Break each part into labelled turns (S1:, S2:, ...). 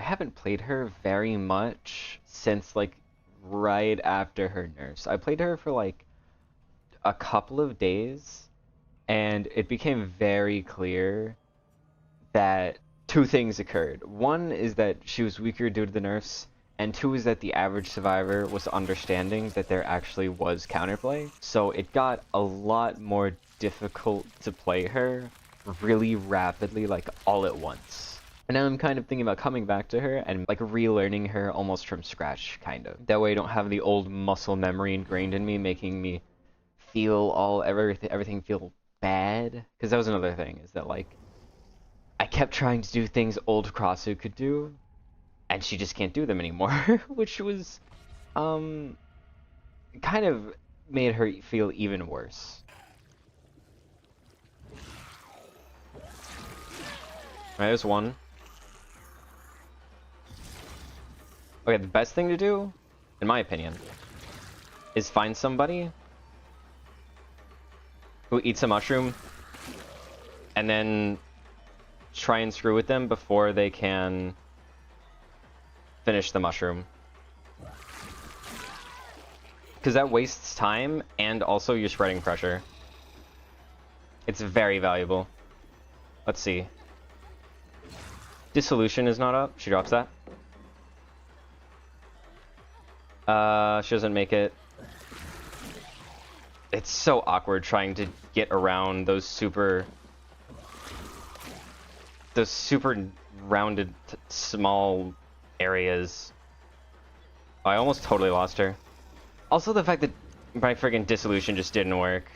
S1: haven't played her very much since like right after her nerfs. I played her for like a couple of days, and it became very clear that two things occurred. One is that she was weaker due to the nerfs, and two is that the average survivor was understanding that there actually was counterplay. So it got a lot more difficult to play her really rapidly, like all at once. And now I'm kind of thinking about coming back to her and like relearning her almost from scratch, kind of. That way I don't have the old muscle memory ingrained in me, making me feel everything feel bad. Because that was another thing, is that like I kept trying to do things old Krasue could do, and she just can't do them anymore, which was kind of made her feel even worse. Alright, there's one. Okay, the best thing to do, in my opinion, is find somebody who eats a mushroom and then try and screw with them before they can finish the mushroom. Because that wastes time, and also you're spreading pressure. It's very valuable. Let's see. Dissolution is not up. She drops that. She doesn't make it. It's so awkward trying to get around those super rounded small areas. Oh, I almost totally lost her. Also the fact that my friggin' dissolution just didn't work.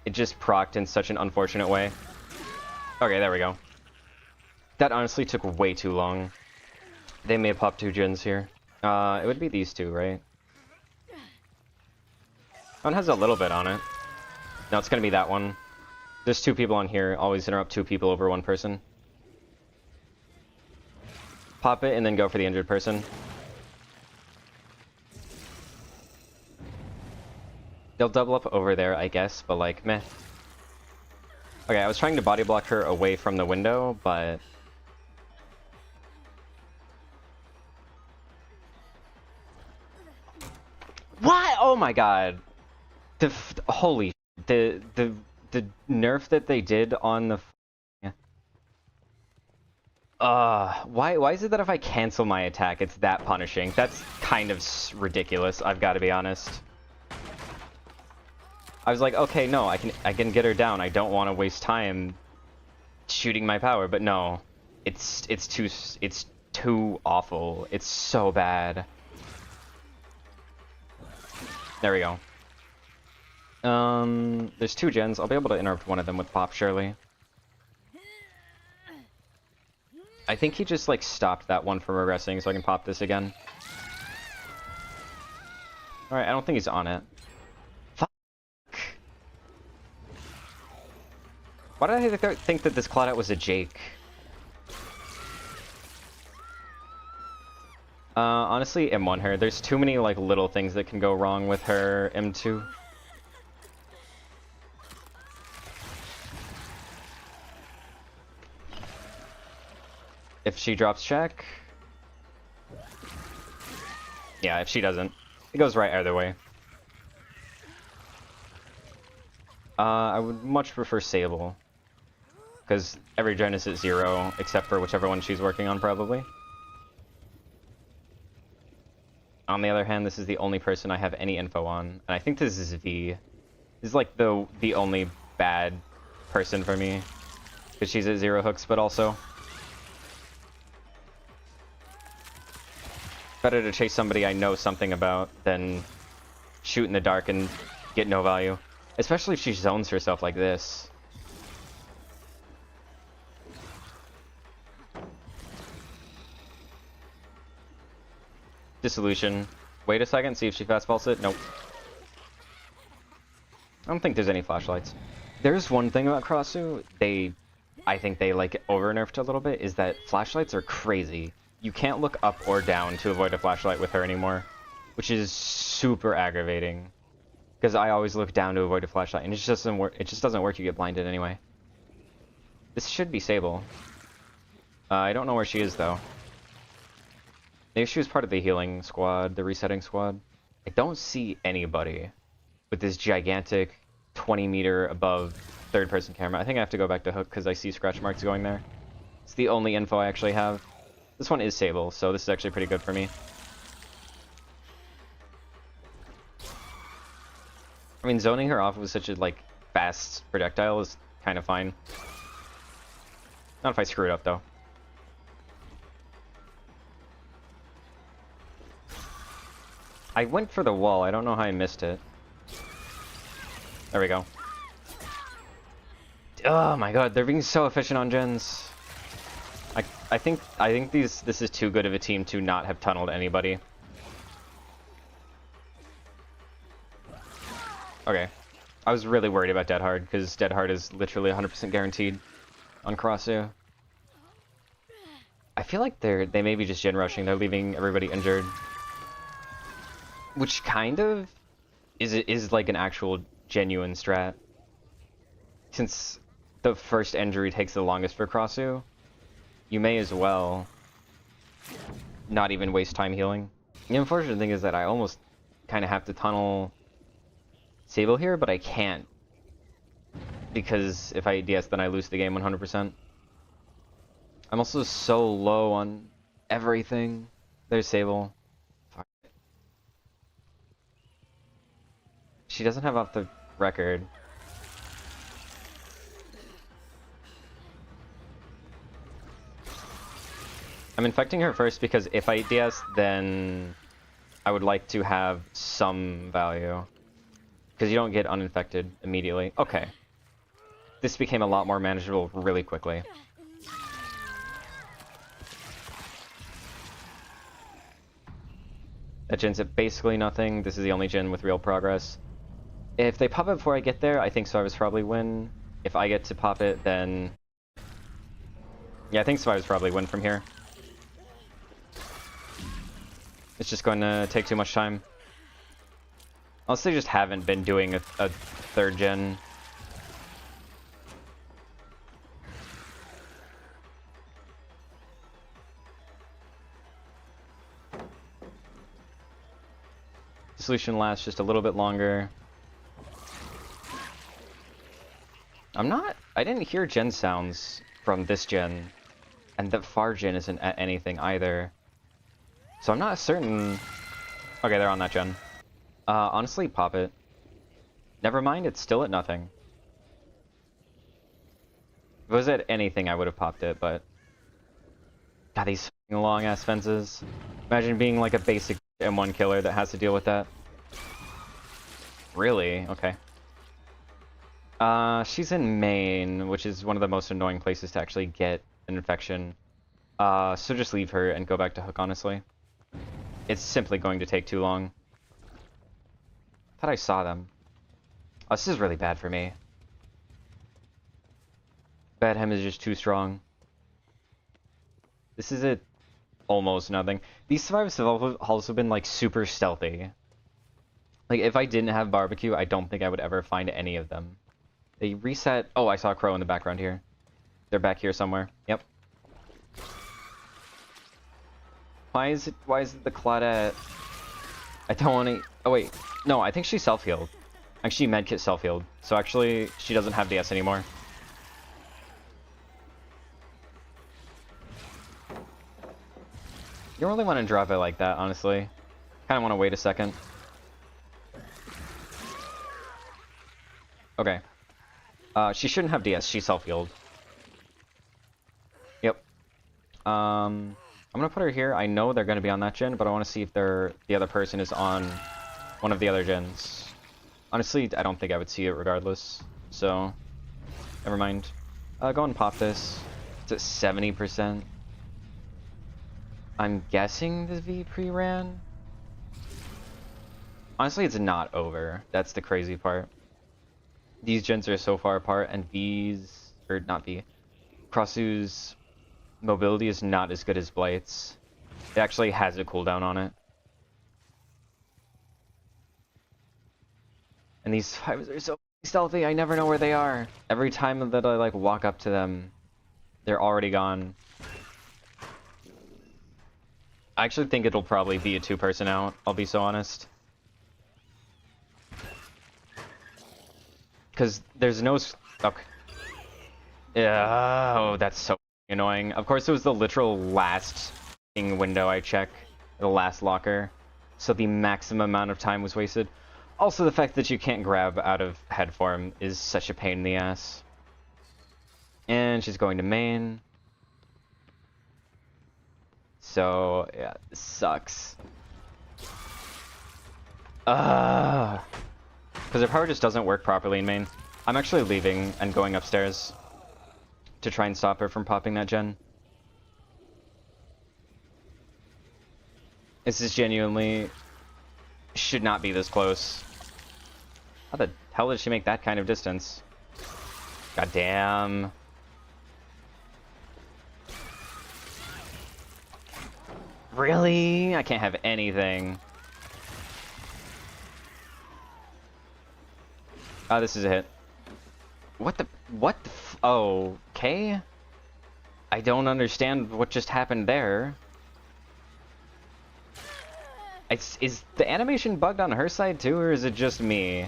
S1: It just procced in such an unfortunate way. Okay, there we go. That honestly took way too long. They may have popped two gens here. It would be these two, right? One has a little bit on it. No, it's gonna be that one. There's two people on here. Always interrupt two people over one person. Pop it and then go for the injured person. They'll double up over there, I guess, but like, meh. Okay, I was trying to body block her away from the window, but... What? Oh my god. Holy... The nerf that they did on the... why is it that if I cancel my attack, it's that punishing? That's kind of ridiculous, I've got to be honest. I was like, okay, no, I can get her down. I don't want to waste time shooting my power, but no. It's too awful. It's so bad. There we go. There's two gens. I'll be able to interrupt one of them with pop, surely. I think he just, like, stopped that one from regressing, so I can pop this again. Alright, I don't think he's on it. Fuck! Why did I think that this Claudette was a Jake? Honestly, M1 her. There's too many, like, little things that can go wrong with her M2. If she drops check... Yeah, if she doesn't. It goes right either way. I would much prefer Sable. Because every gen is at 0, except for whichever one she's working on, probably. On the other hand, this is the only person I have any info on. And I think this is V. This is like the only bad person for me. Because she's at 0 hooks, but also... Better to chase somebody I know something about than shoot in the dark and get no value. Especially if she zones herself like this. Dissolution. Wait a second, see if she fastballs it. Nope. I don't think there's any flashlights. There's one thing about Krasue, I think they like over-nerfed a little bit, is that flashlights are crazy. You can't look up or down to avoid a flashlight with her anymore, which is super aggravating. Because I always look down to avoid a flashlight, and it just doesn't work. It just doesn't work. You get blinded anyway. This should be Sable. I don't know where she is, though. Maybe she was part of the healing squad, the resetting squad. I don't see anybody with this gigantic 20-meter above third-person camera. I think I have to go back to Hook because I see scratch marks going there. It's the only info I actually have. This one is Sable, so this is actually pretty good for me. I mean, zoning her off with such a, like, fast projectile is kind of fine. Not if I screw it up, though. I went for the wall. I don't know how I missed it. There we go. Oh my god, they're being so efficient on gens. I think this is too good of a team to not have tunneled anybody. Okay. I was really worried about Dead Hard, because Dead Hard is literally 100% guaranteed on Krasue. I feel like they may be just gen rushing. They're leaving everybody injured. Which kind of is like an actual genuine strat. Since the first injury takes the longest for Krasue, you may as well not even waste time healing. The unfortunate thing is that I almost kind of have to tunnel Sable here, but I can't. Because if I DS, then I lose the game 100%. I'm also so low on everything. There's Sable. Fuck. She doesn't have off the record. I'm infecting her first because if I DS, then I would like to have some value. Because you don't get uninfected immediately. Okay. This became a lot more manageable really quickly. That gen's at basically nothing. This is the only gen with real progress. If they pop it before I get there, I think Survivors probably win. If I get to pop it, then... yeah, I think Survivors probably win from here. It's just going to take too much time. Unless they just haven't been doing a third gen. Solution lasts just a little bit longer. I didn't hear gen sounds from this gen, and the far gen isn't at anything either. So I'm not certain. Okay, they're on that gen. Honestly, pop it. Never mind, it's still at nothing. If it was at anything, I would have popped it, but... God, these long-ass fences. Imagine being like a basic M1 killer that has to deal with that. Really? Okay. She's in Maine, which is one of the most annoying places to actually get an infection. So just leave her and go back to Hook, honestly. It's simply going to take too long. Thought I saw them. Oh, this is really bad for me. Bad Hem is just too strong. This is at almost nothing. These survivors have also been like super stealthy. Like if I didn't have barbecue, I don't think I would ever find any of them. They reset. Oh, I saw a crow in the background here. They're back here somewhere. Yep. Why is it the Claudette? I don't want to... oh wait, no, I think she self-healed. Actually, medkit self-healed. So actually, she doesn't have DS anymore. You don't really want to drop it like that, honestly. Kind of want to wait a second. Okay. She shouldn't have DS. She self-healed. Yep. I'm gonna put her here. I know they're gonna be on that gen, but I want to see if the other person is on one of the other gens. Honestly, I don't think I would see it regardless. So, never mind. Go and pop this. It's at 70%. I'm guessing the V pre-ran? Honestly, it's not over. That's the crazy part. These gens are so far apart, and V's... or not V. Krasue's mobility is not as good as Blight's. It actually has a cooldown on it. And these survivors are so stealthy, I never know where they are. Every time that I like walk up to them, they're already gone. I actually think it'll probably be a two-person out, I'll be so honest. Because there's no... Okay. Yeah, oh, that's so annoying. Of course, it was the literal last window I check, the last locker, so the maximum amount of time was wasted. Also, the fact that you can't grab out of head form is such a pain in the ass. And she's going to main. So, yeah, this sucks. Because her power just doesn't work properly in main. I'm actually leaving and going upstairs to try and stop her from popping that gen. This is genuinely... should not be this close. How the hell did she make that kind of distance? God damn. Really? I can't have anything. Oh, this is a hit. What the... what the f... oh, okay? I don't understand what just happened there. Is the animation bugged on her side too, or is it just me?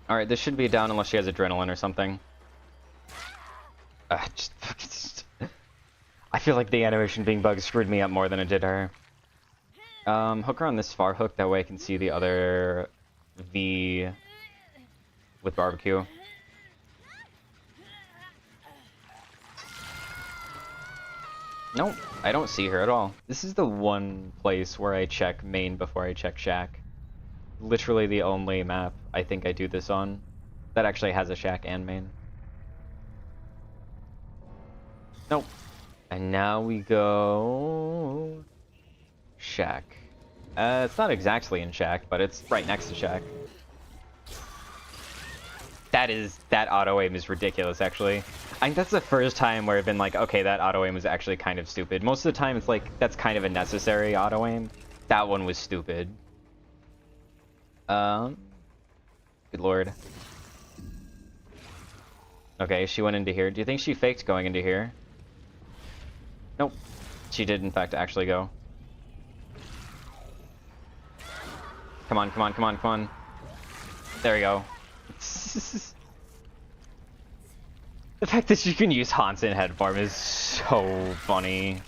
S1: Alright, this should be down unless she has adrenaline or something. I feel like the animation being bugged screwed me up more than it did her. Hook her on this far hook, that way I can see the other V with barbecue. Nope, I don't see her at all. This is the one place where I check main before I check shack. Literally the only map I think I do this on that actually has a shack and main. Nope. And now we go... shack. It's not exactly in shack, but it's right next to shack. That auto aim is ridiculous, actually. I think that's the first time where I've been like, okay, that auto aim was actually kind of stupid. Most of the time it's like, that's kind of a necessary auto aim. That one was stupid. Good lord. Okay, she went into here. Do you think she faked going into here? Nope. She did, in fact, actually go. Come on, come on, come on, come on. There we go. The fact that you can use Hans in head form is so funny.